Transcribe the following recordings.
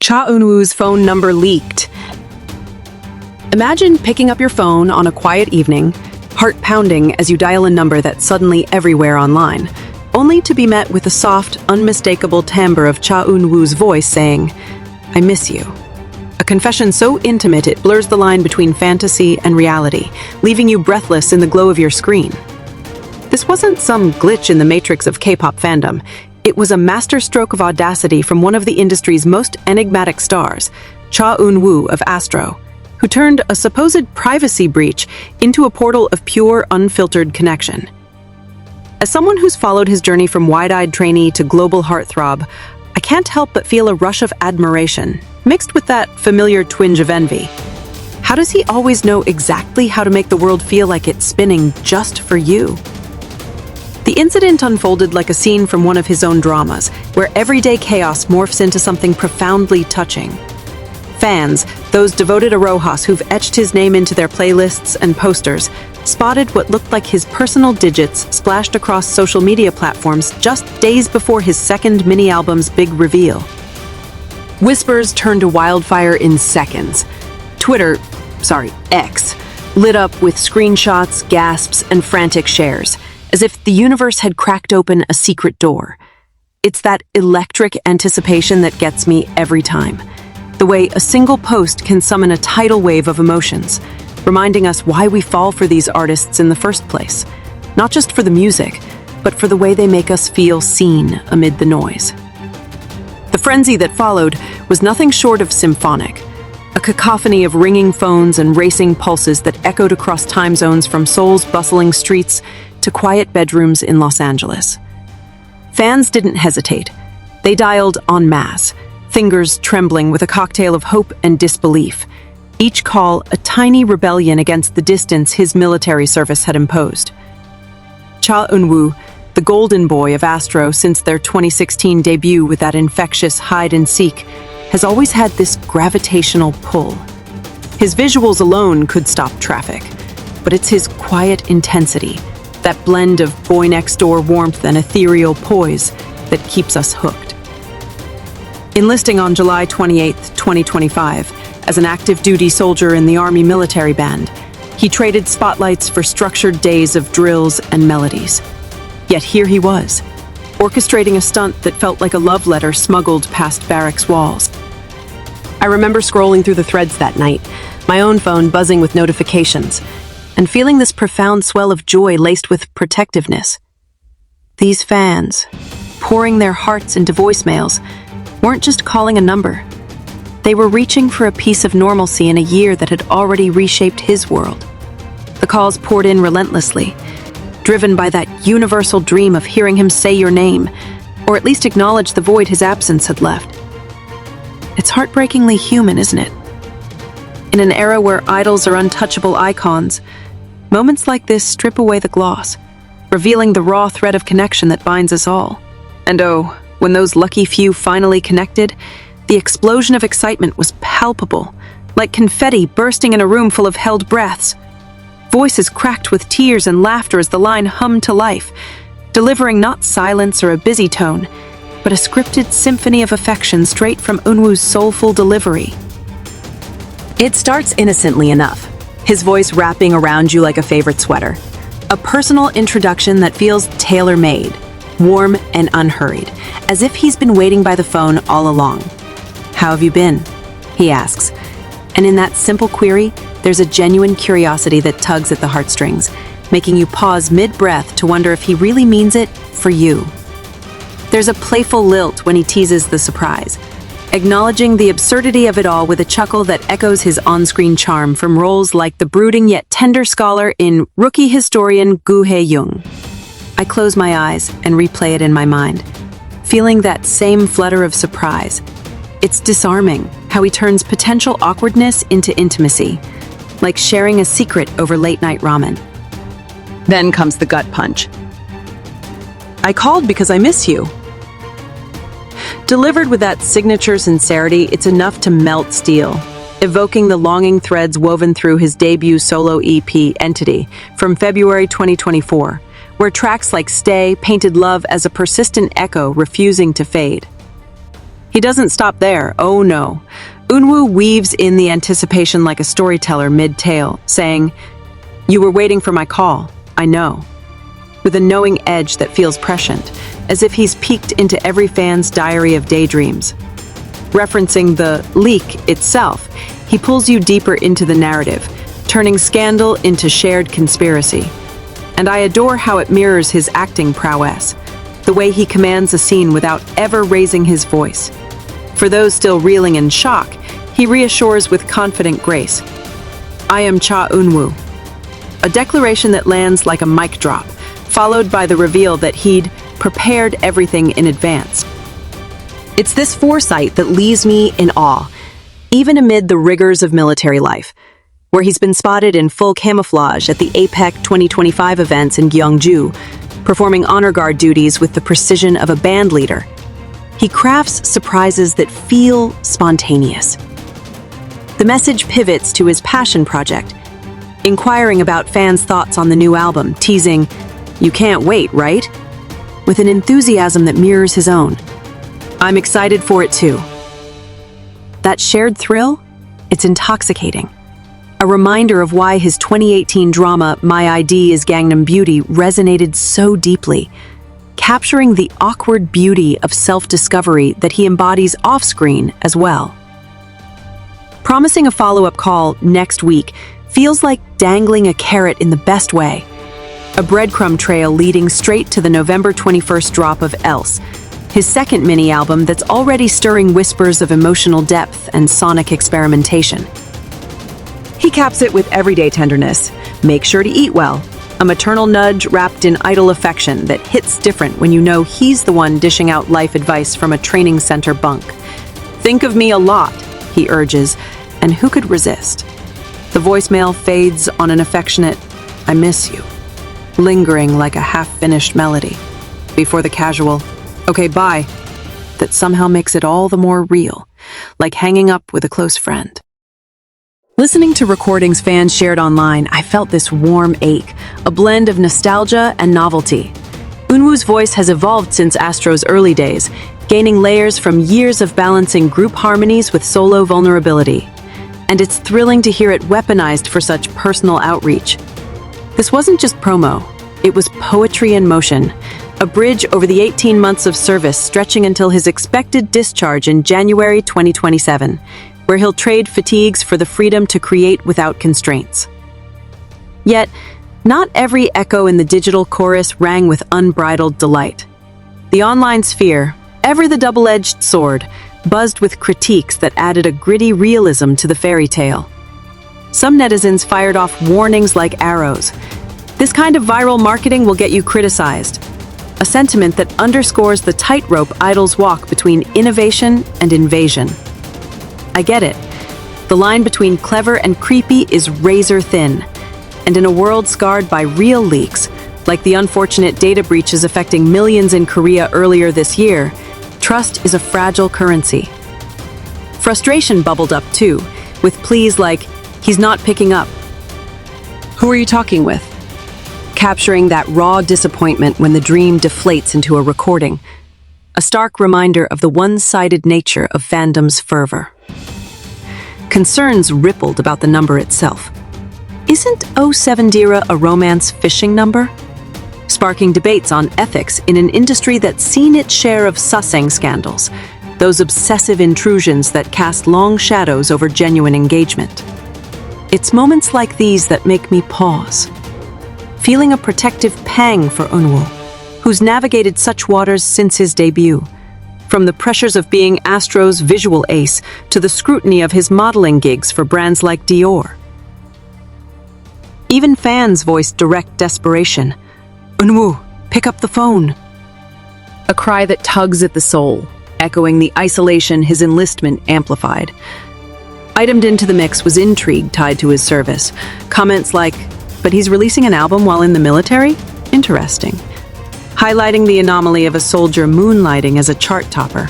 Eunwoo's phone number leaked. Imagine picking up your phone on a quiet evening, heart pounding as you dial a number that's suddenly everywhere online, only to be met with a soft, unmistakable timbre of Eunwoo's voice saying, "I miss you." A confession so intimate it blurs the line between fantasy and reality, leaving you breathless in the glow of your screen. This wasn't some glitch in the matrix of K-pop fandom. It was a masterstroke of audacity from one of the industry's most enigmatic stars, Eunwoo of Astro, who turned a supposed privacy breach into a portal of pure, unfiltered connection. As someone who's followed his journey from wide-eyed trainee to global heartthrob, I can't help but feel a rush of admiration, mixed with that familiar twinge of envy. How does he always know exactly how to make the world feel like it's spinning just for you? The incident unfolded like a scene from one of his own dramas, where everyday chaos morphs into something profoundly touching. Fans, those devoted Arohas who've etched his name into their playlists and posters, spotted what looked like his personal digits splashed across social media platforms just days before his second mini-album's big reveal. Whispers turned to wildfire in seconds. X, lit up with screenshots, gasps, and frantic shares, as if the universe had cracked open a secret door. It's that electric anticipation that gets me every time. The way a single post can summon a tidal wave of emotions, reminding us why we fall for these artists in the first place. Not just for the music, but for the way they make us feel seen amid the noise. The frenzy that followed was nothing short of symphonic, a cacophony of ringing phones and racing pulses that echoed across time zones from Seoul's bustling streets to quiet bedrooms in Los Angeles. Fans didn't hesitate. They dialed en masse, fingers trembling with a cocktail of hope and disbelief, each call a tiny rebellion against the distance his military service had imposed. Eunwoo, the golden boy of Astro since their 2016 debut with that infectious hide-and-seek, has always had this gravitational pull. His visuals alone could stop traffic, but it's his quiet intensity, that blend of boy-next-door warmth and ethereal poise, that keeps us hooked. Enlisting on July 28, 2025, as an active-duty soldier in the Army military band, he traded spotlights for structured days of drills and melodies. Yet here he was, orchestrating a stunt that felt like a love letter smuggled past barracks walls. I remember scrolling through the threads that night, my own phone buzzing with notifications, and feeling this profound swell of joy laced with protectiveness. These fans, pouring their hearts into voicemails, weren't just calling a number. They were reaching for a piece of normalcy in a year that had already reshaped his world. The calls poured in relentlessly, driven by that universal dream of hearing him say your name, or at least acknowledge the void his absence had left. It's heartbreakingly human, isn't it? In an era where idols are untouchable icons, moments like this strip away the gloss, revealing the raw thread of connection that binds us all. And oh, when those lucky few finally connected, the explosion of excitement was palpable, like confetti bursting in a room full of held breaths. Voices cracked with tears and laughter as the line hummed to life, delivering not silence or a busy tone, but a scripted symphony of affection straight from Eunwoo's soulful delivery. It starts innocently enough, his voice wrapping around you like a favorite sweater. A personal introduction that feels tailor-made, warm and unhurried, as if he's been waiting by the phone all along. "How have you been?" he asks. And in that simple query, there's a genuine curiosity that tugs at the heartstrings, making you pause mid-breath to wonder if he really means it for you. There's a playful lilt when he teases the surprise, acknowledging the absurdity of it all with a chuckle that echoes his on-screen charm from roles like the brooding yet tender scholar in Rookie Historian Gu Hae-young. I close my eyes and replay it in my mind, feeling that same flutter of surprise. It's disarming how he turns potential awkwardness into intimacy, like sharing a secret over late-night ramen. Then comes the gut punch. "I called because I miss you." Delivered with that signature sincerity, it's enough to melt steel, evoking the longing threads woven through his debut solo EP, Entity, from February 2024, where tracks like Stay painted love as a persistent echo refusing to fade. He doesn't stop there, oh no. Eunwoo weaves in the anticipation like a storyteller mid-tale, saying, "You were waiting for my call, I know," with a knowing edge that feels prescient, as if he's peeked into every fan's diary of daydreams. Referencing the leak itself, he pulls you deeper into the narrative, turning scandal into shared conspiracy. And I adore how it mirrors his acting prowess, the way he commands a scene without ever raising his voice. For those still reeling in shock, he reassures with confident grace, "I am Cha Eunwoo," a declaration that lands like a mic drop, followed by the reveal that he'd prepared everything in advance. It's this foresight that leaves me in awe, even amid the rigors of military life, where he's been spotted in full camouflage at the APEC 2025 events in Gyeongju, performing honor guard duties with the precision of a band leader. He crafts surprises that feel spontaneous. The message pivots to his passion project, inquiring about fans' thoughts on the new album, teasing, "You can't wait, right?" with an enthusiasm that mirrors his own. I'm excited for it too. That shared thrill? It's intoxicating. A reminder of why his 2018 drama, My ID is Gangnam Beauty, resonated so deeply, capturing the awkward beauty of self-discovery that he embodies off-screen as well. Promising a follow-up call next week feels like dangling a carrot in the best way. A breadcrumb trail leading straight to the November 21st drop of Else, his second mini-album that's already stirring whispers of emotional depth and sonic experimentation. He caps it with everyday tenderness. Make sure to eat well. A maternal nudge wrapped in idle affection that hits different when you know he's the one dishing out life advice from a training center bunk. Think of me a lot, he urges, and who could resist? The voicemail fades on an affectionate, "I miss you," lingering like a half-finished melody, before the casual, "Okay, bye," that somehow makes it all the more real, like hanging up with a close friend. Listening to recordings fans shared online, I felt this warm ache, a blend of nostalgia and novelty. Eunwoo's voice has evolved since Astro's early days, gaining layers from years of balancing group harmonies with solo vulnerability. And it's thrilling to hear it weaponized for such personal outreach. This wasn't just promo, it was poetry in motion, a bridge over the 18 months of service stretching until his expected discharge in January 2027. Where he'll trade fatigues for the freedom to create without constraints. Yet, not every echo in the digital chorus rang with unbridled delight. The online sphere, ever the double-edged sword, buzzed with critiques that added a gritty realism to the fairy tale. Some netizens fired off warnings like arrows. This kind of viral marketing will get you criticized. A sentiment that underscores the tightrope idols walk between innovation and invasion. I get it. The line between clever and creepy is razor thin. And in a world scarred by real leaks, like the unfortunate data breaches affecting millions in Korea earlier this year, trust is a fragile currency. Frustration bubbled up too, with pleas like, "He's not picking up." "Who are you talking with?" Capturing that raw disappointment when the dream deflates into a recording. A stark reminder of the one-sided nature of fandom's fervor. Concerns rippled about the number itself. Isn't 070 a romance phishing number? Sparking debates on ethics in an industry that's seen its share of sussing scandals, those obsessive intrusions that cast long shadows over genuine engagement. It's moments like these that make me pause, feeling a protective pang for Eunwoo, who's navigated such waters since his debut. From the pressures of being Astro's visual ace to the scrutiny of his modeling gigs for brands like Dior. Even fans voiced direct desperation. "Eunwoo, pick up the phone." A cry that tugs at the soul, echoing the isolation his enlistment amplified. Itemed into the mix was intrigue tied to his service. Comments like, "But he's releasing an album while in the military? Interesting." Highlighting the anomaly of a soldier moonlighting as a chart topper.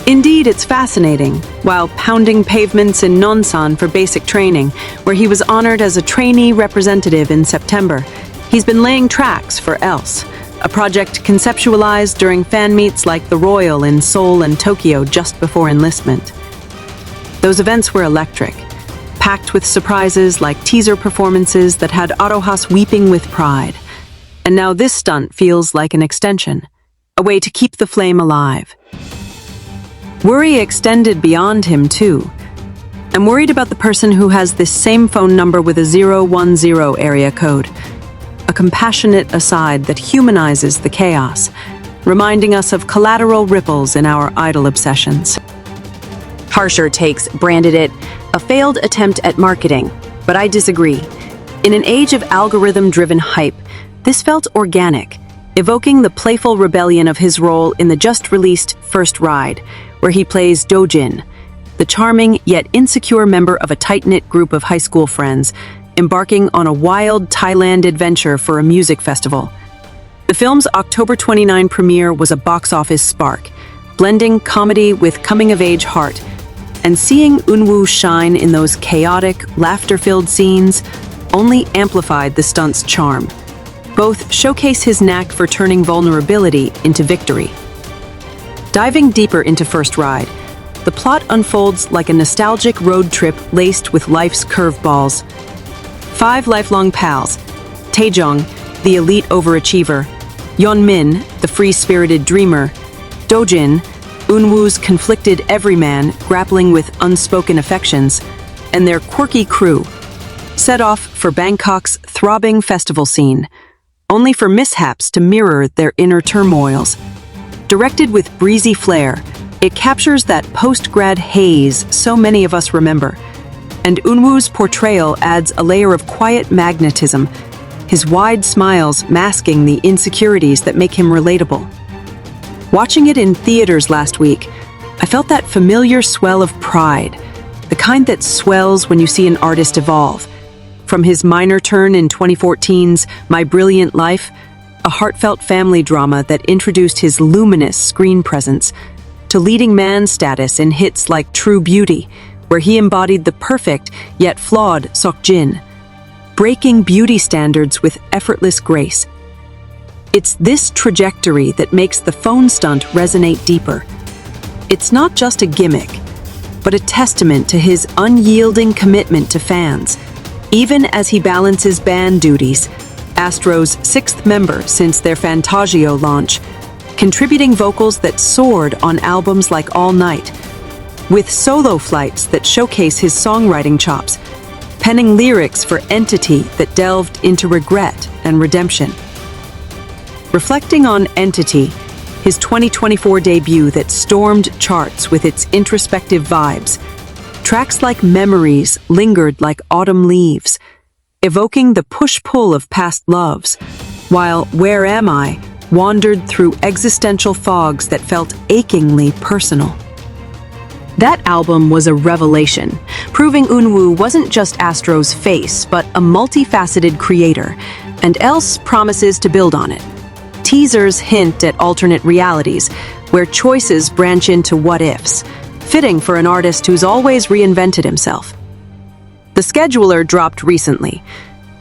Indeed, it's fascinating. While pounding pavements in Nonsan for basic training, where he was honored as a trainee representative in September, he's been laying tracks for Else, a project conceptualized during fan meets like the Royal in Seoul and Tokyo just before enlistment. Those events were electric, packed with surprises like teaser performances that had Arohas weeping with pride. And now this stunt feels like an extension, a way to keep the flame alive. Worry extended beyond him, too. I'm worried about the person who has this same phone number with a 010 area code. A compassionate aside that humanizes the chaos, reminding us of collateral ripples in our idol obsessions. Harsher Takes branded it a failed attempt at marketing, but I disagree. In an age of algorithm-driven hype, this felt organic, evoking the playful rebellion of his role in the just-released First Ride, where he plays Dojin, the charming yet insecure member of a tight-knit group of high school friends, embarking on a wild Thailand adventure for a music festival. The film's October 29 premiere was a box office spark, blending comedy with coming-of-age heart, and seeing Eunwoo shine in those chaotic, laughter-filled scenes only amplified the stunt's charm. Both showcase his knack for turning vulnerability into victory. Diving deeper into First Ride, the plot unfolds like a nostalgic road trip laced with life's curveballs. 5 lifelong pals, Taejong, the elite overachiever, Yeonmin, the free-spirited dreamer, Dojin, Eunwoo's conflicted everyman grappling with unspoken affections, and their quirky crew, set off for Bangkok's throbbing festival scene, only for mishaps to mirror their inner turmoils. Directed with breezy flair, it captures that post-grad haze so many of us remember, and Eunwoo's portrayal adds a layer of quiet magnetism, his wide smiles masking the insecurities that make him relatable. Watching it in theaters last week, I felt that familiar swell of pride, the kind that swells when you see an artist evolve. From his minor turn in 2014's My Brilliant Life, a heartfelt family drama that introduced his luminous screen presence, to leading man status in hits like True Beauty, where he embodied the perfect yet flawed Seokjin, breaking beauty standards with effortless grace. It's this trajectory that makes the phone stunt resonate deeper. It's not just a gimmick, but a testament to his unyielding commitment to fans, even as he balances band duties, Astro's 6th member since their Fantagio launch, contributing vocals that soared on albums like All Night, with solo flights that showcase his songwriting chops, penning lyrics for Entity that delved into regret and redemption. Reflecting on Entity, his 2024 debut that stormed charts with its introspective vibes, tracks like Memories lingered like autumn leaves, evoking the push-pull of past loves, while Where Am I wandered through existential fogs that felt achingly personal. That album was a revelation, proving Eunwoo wasn't just Astro's face, but a multifaceted creator, and Else promises to build on it. Teasers hint at alternate realities, where choices branch into what-ifs, fitting for an artist who's always reinvented himself. The scheduler dropped recently.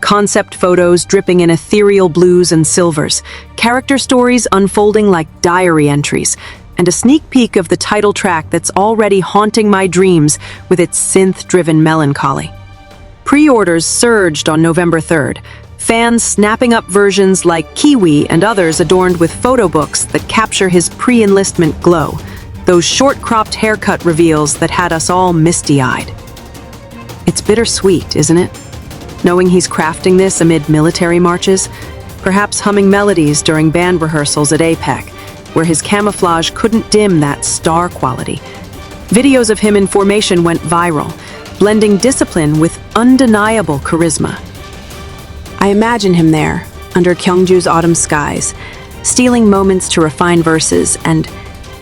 Concept photos dripping in ethereal blues and silvers, character stories unfolding like diary entries, and a sneak peek of the title track that's already haunting my dreams with its synth-driven melancholy. Pre-orders surged on November 3rd, fans snapping up versions like Kiwi and others adorned with photo books that capture his pre-enlistment glow, those short-cropped haircut reveals that had us all misty-eyed. It's bittersweet, isn't it? Knowing he's crafting this amid military marches, perhaps humming melodies during band rehearsals at APEC, where his camouflage couldn't dim that star quality. Videos of him in formation went viral, blending discipline with undeniable charisma. I imagine him there, under Kyungju's autumn skies, stealing moments to refine verses, and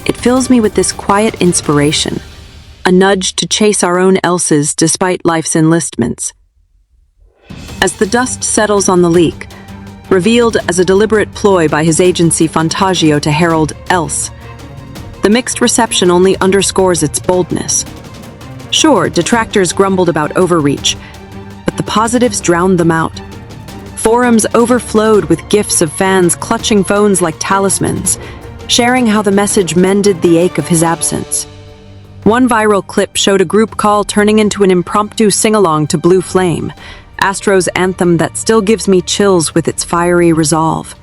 it fills me with this quiet inspiration, a nudge to chase our own Elses despite life's enlistments. As the dust settles on the leak, revealed as a deliberate ploy by his agency Fantagio to herald Else, the mixed reception only underscores its boldness. Sure, detractors grumbled about overreach, but the positives drowned them out. Forums overflowed with gifs of fans clutching phones like talismans, sharing how the message mended the ache of his absence. One viral clip showed a group call turning into an impromptu sing-along to Blue Flame, Astro's anthem that still gives me chills with its fiery resolve.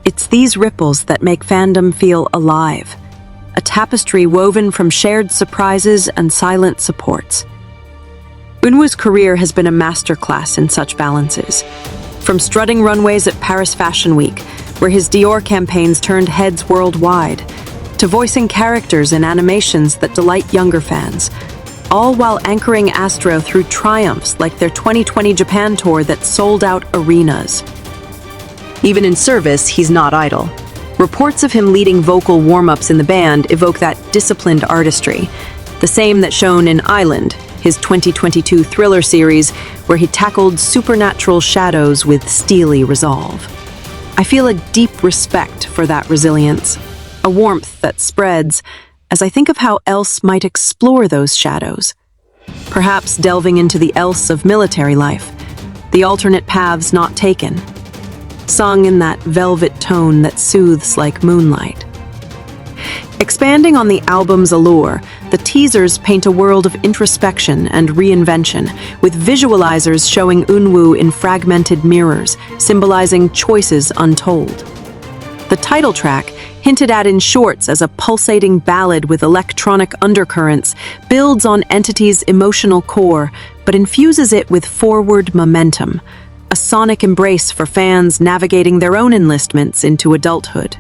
It's these ripples that make fandom feel alive, a tapestry woven from shared surprises and silent supports. Eunwoo's career has been a masterclass in such balances. From strutting runways at Paris Fashion Week, where his Dior campaigns turned heads worldwide, to voicing characters in animations that delight younger fans, all while anchoring Astro through triumphs like their 2020 Japan tour that sold out arenas. Even in service, he's not idle. Reports of him leading vocal warm-ups in the band evoke that disciplined artistry, the same that shown in Island, his 2022 thriller series, where he tackled supernatural shadows with steely resolve. I feel a deep respect for that resilience, a warmth that spreads as I think of how else might explore those shadows. Perhaps delving into the else of military life, the alternate paths not taken, sung in that velvet tone that soothes like moonlight. Expanding on the album's allure, the teasers paint a world of introspection and reinvention, with visualizers showing Eunwoo in fragmented mirrors, symbolizing choices untold. The title track, hinted at in shorts as a pulsating ballad with electronic undercurrents, builds on Entity's emotional core, but infuses it with forward momentum, a sonic embrace for fans navigating their own enlistments into adulthood.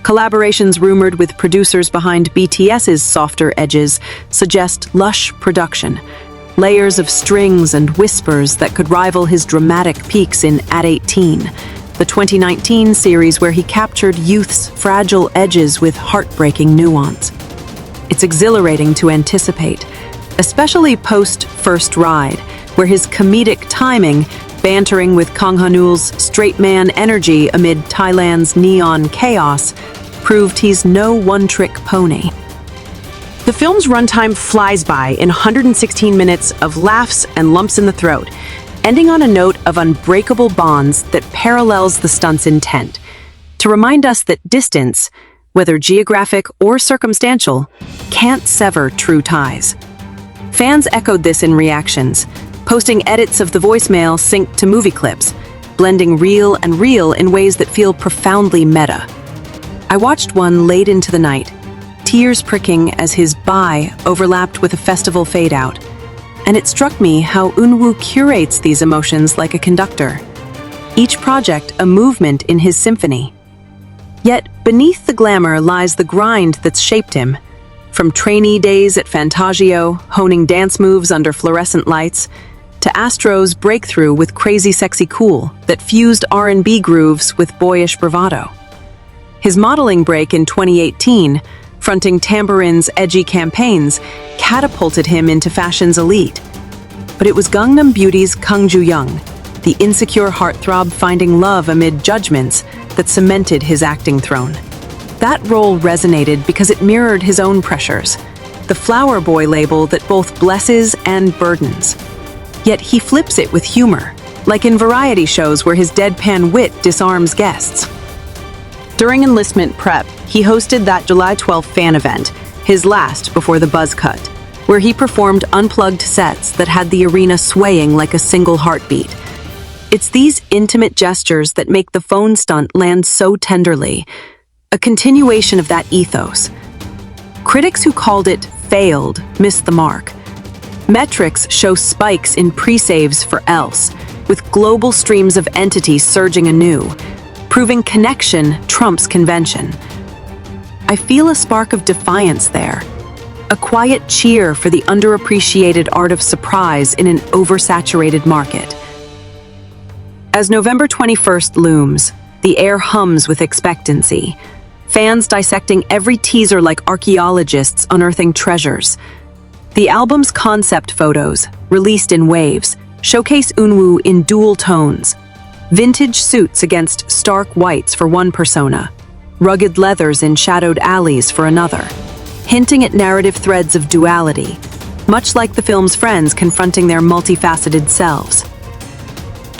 Collaborations rumored with producers behind BTS's softer edges suggest lush production, layers of strings and whispers that could rival his dramatic peaks in At 18, the 2019 series where he captured youth's fragile edges with heartbreaking nuance. It's exhilarating to anticipate, especially post-First Ride, where his comedic timing, bantering with Kang Han-ul's straight man energy amid Thailand's neon chaos, proved he's no one-trick pony. The film's runtime flies by in 116 minutes of laughs and lumps in the throat, ending on a note of unbreakable bonds that parallels the stunt's intent, to remind us that distance, whether geographic or circumstantial, can't sever true ties. Fans echoed this in reactions, posting edits of the voicemail synced to movie clips, blending real and real in ways that feel profoundly meta. I watched one late into the night, tears pricking as his bye overlapped with a festival fade-out, and it struck me how Eunwoo curates these emotions like a conductor, each project a movement in his symphony. Yet beneath the glamour lies the grind that's shaped him, from trainee days at Fantagio, honing dance moves under fluorescent lights, to Astro's breakthrough with Crazy Sexy Cool that fused R&B grooves with boyish bravado. His modeling break in 2018, fronting Tambourin's edgy campaigns, catapulted him into fashion's elite. But it was Gangnam Beauty's Kang Ju-young, the insecure heartthrob finding love amid judgments, that cemented his acting throne. That role resonated because it mirrored his own pressures, the flower boy label that both blesses and burdens. Yet he flips it with humor, like in variety shows where his deadpan wit disarms guests. During enlistment prep, he hosted that July 12th fan event, his last before the buzz cut, where he performed unplugged sets that had the arena swaying like a single heartbeat. It's these intimate gestures that make the phone stunt land so tenderly, a continuation of that ethos. Critics who called it failed missed the mark. Metrics show spikes in pre-saves for Else, with global streams of entities surging anew, proving connection trumps convention. I feel a spark of defiance there, a quiet cheer for the underappreciated art of surprise in an oversaturated market. As November 21st looms, the air hums with expectancy, fans dissecting every teaser like archaeologists unearthing treasures. The album's concept photos, released in waves, showcase Eunwoo in dual tones, vintage suits against stark whites for one persona, rugged leathers in shadowed alleys for another, hinting at narrative threads of duality, much like the film's friends confronting their multifaceted selves.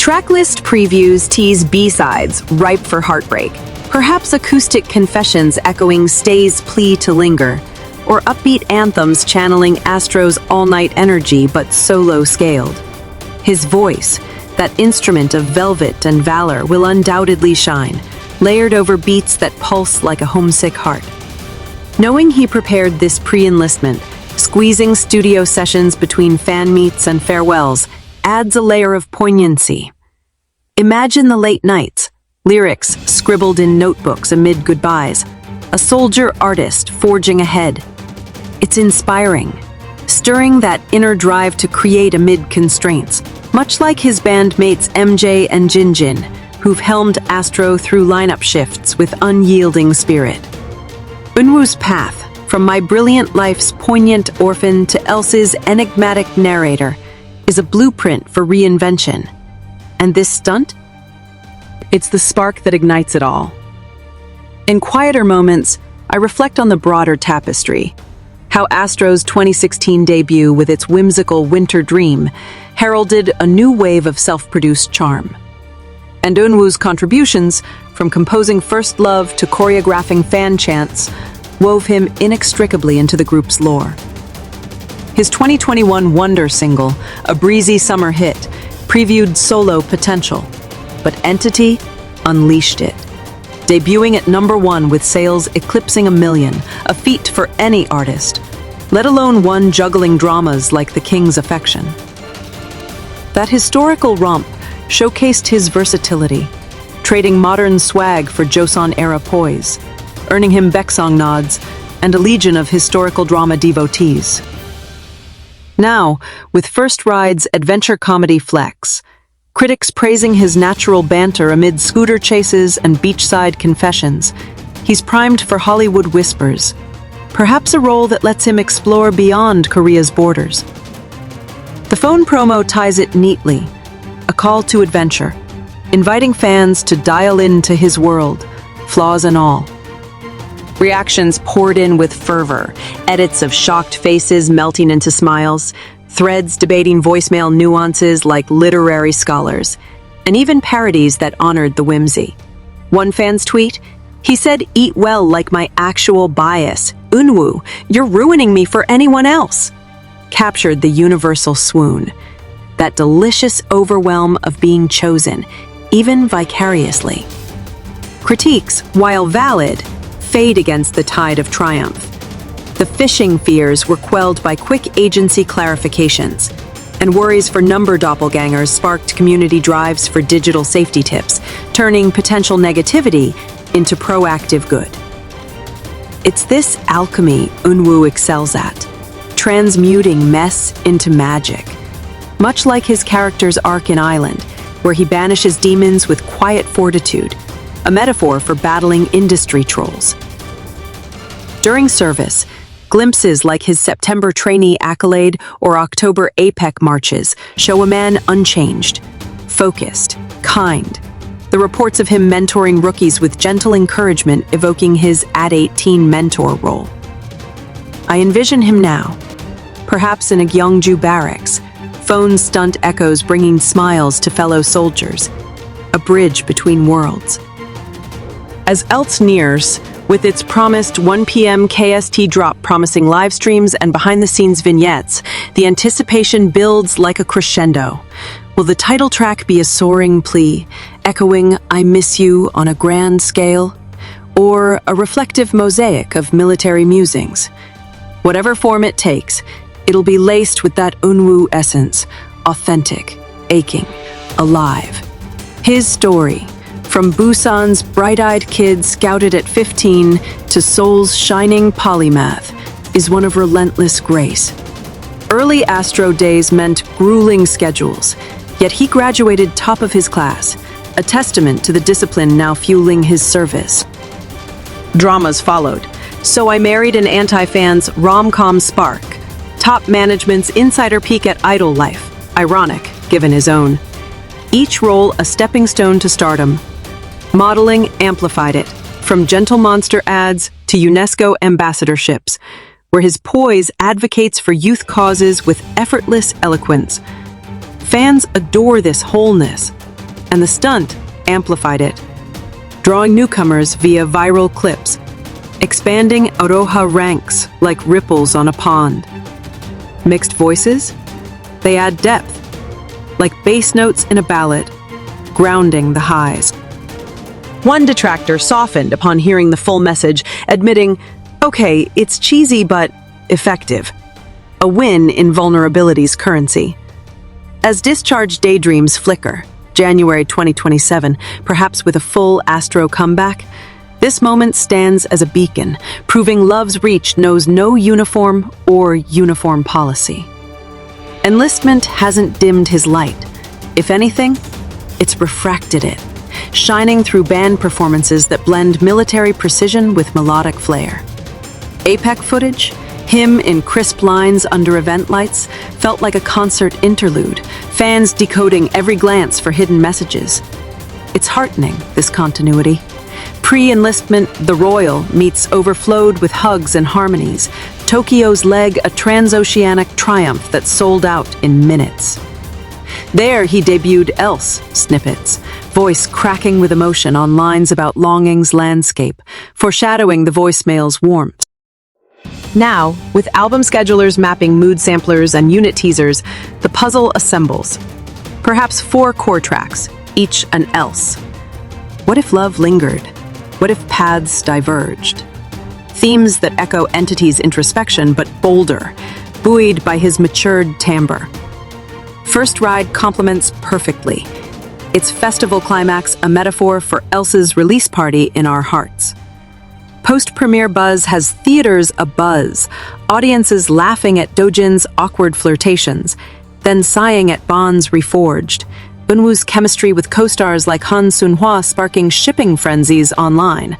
Tracklist previews tease B-sides, ripe for heartbreak. Perhaps acoustic confessions echoing Stay's plea to linger, or upbeat anthems channeling Astro's all-night energy but solo-scaled. His voice, that instrument of velvet and valor, will undoubtedly shine, layered over beats that pulse like a homesick heart. Knowing he prepared this pre-enlistment, squeezing studio sessions between fan meets and farewells adds a layer of poignancy. Imagine the late nights, lyrics scribbled in notebooks amid goodbyes, a soldier artist forging ahead. It's inspiring, stirring that inner drive to create amid constraints, much like his bandmates MJ and Jinjin, who've helmed Astro through lineup shifts with unyielding spirit. Eunwoo's path, from My Brilliant Life's poignant orphan to Else's enigmatic narrator, is a blueprint for reinvention. And this stunt? It's the spark that ignites it all. In quieter moments, I reflect on the broader tapestry, how Astro's 2016 debut with its whimsical Winter Dream heralded a new wave of self-produced charm. And Eunwoo's contributions, from composing First Love to choreographing fan chants, wove him inextricably into the group's lore. His 2021 Wonder single, a breezy summer hit, previewed solo potential, but Entity unleashed it, debuting at #1 with sales eclipsing 1 million, a feat for any artist, let alone one juggling dramas like The King's Affection. That historical romp showcased his versatility, trading modern swag for Joseon-era poise, earning him Baeksong nods and a legion of historical drama devotees. Now, with First Ride's adventure comedy flex, critics praising his natural banter amid scooter chases and beachside confessions, he's primed for Hollywood whispers, perhaps a role that lets him explore beyond Korea's borders. The phone promo ties it neatly, a call to adventure, inviting fans to dial into his world, flaws and all. Reactions poured in with fervor, edits of shocked faces melting into smiles, threads debating voicemail nuances like literary scholars, and even parodies that honored the whimsy. One fan's tweet, he said, "Eat well like my actual bias. Eunwoo, you're ruining me for anyone else," captured the universal swoon, that delicious overwhelm of being chosen, even vicariously. Critiques, while valid, fade against the tide of triumph. The phishing fears were quelled by quick agency clarifications, and worries for number doppelgangers sparked community drives for digital safety tips, turning potential negativity into proactive good. It's this alchemy Eunwoo excels at, transmuting mess into magic, much like his character's arc in Island, where he banishes demons with quiet fortitude, a metaphor for battling industry trolls. During service, glimpses like his September trainee accolade or October APEC marches show a man unchanged, focused, kind. The reports of him mentoring rookies with gentle encouragement evoking his at 18 mentor role. I envision him now, perhaps in a Gyeongju barracks, phone stunt echoes bringing smiles to fellow soldiers, a bridge between worlds. As ELTS nears, with its promised 1 p.m. KST drop promising live streams and behind-the-scenes vignettes, the anticipation builds like a crescendo. Will the title track be a soaring plea, echoing "I miss you" on a grand scale? Or a reflective mosaic of military musings? Whatever form it takes, it'll be laced with that Eunwoo essence, authentic, aching, alive. His story, from Busan's bright-eyed kid scouted at 15 to Seoul's shining polymath, is one of relentless grace. Early Astro days meant grueling schedules, yet he graduated top of his class, a testament to the discipline now fueling his service. Dramas followed. So I Married an Anti-Fan's rom-com spark, top management's insider peek at idol life, ironic given his own. Each role a stepping stone to stardom. Modeling amplified it, from Gentle Monster ads to UNESCO ambassadorships, where his poise advocates for youth causes with effortless eloquence. Fans adore this wholeness, and the stunt amplified it, drawing newcomers via viral clips, expanding Aroha ranks like ripples on a pond. Mixed voices? They add depth, like bass notes in a ballad, grounding the highs. One detractor softened upon hearing the full message, admitting, "Okay, it's cheesy but effective. A win in vulnerability's currency." As discharged daydreams flicker, January 2027, perhaps with a full Astro comeback, this moment stands as a beacon, proving love's reach knows no uniform or uniform policy. Enlistment hasn't dimmed his light. If anything, it's refracted it, shining through band performances that blend military precision with melodic flair. APEC footage, him in crisp lines under event lights, felt like a concert interlude, fans decoding every glance for hidden messages. It's heartening, this continuity. Pre-enlistment, the royal meets overflowed with hugs and harmonies. Tokyo's leg, a transoceanic triumph that sold out in minutes. There he debuted Else snippets, voice cracking with emotion on lines about longing's landscape, foreshadowing the voicemail's warmth. Now, with album schedulers mapping mood samplers and unit teasers, the puzzle assembles. Perhaps 4 core tracks, each an Else. What if love lingered? What if paths diverged? Themes that echo entity's introspection, but bolder, buoyed by his matured timbre. First Ride complements perfectly. Its festival climax, a metaphor for Else's release party in our hearts. Post-premiere buzz has theaters abuzz, audiences laughing at Dojin's awkward flirtations, then sighing at bonds reforged. Eunwoo's chemistry with co-stars like Han Sunhwa sparking shipping frenzies online.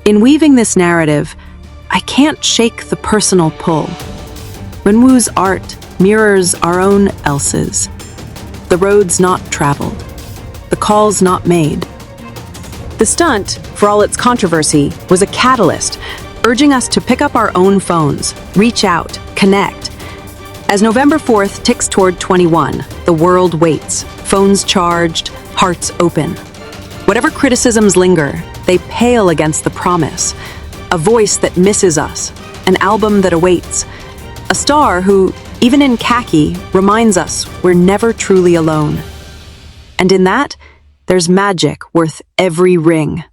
In weaving this narrative, I can't shake the personal pull. Eunwoo's art mirrors our own Else's. The roads not traveled, the calls not made. The stunt, for all its controversy, was a catalyst, urging us to pick up our own phones, reach out, connect. As November 4th ticks toward 21, the world waits, phones charged, hearts open. Whatever criticisms linger, they pale against the promise. A voice that misses us, an album that awaits. A star who, even in khaki, reminds us we're never truly alone. And in that, there's magic worth every ring.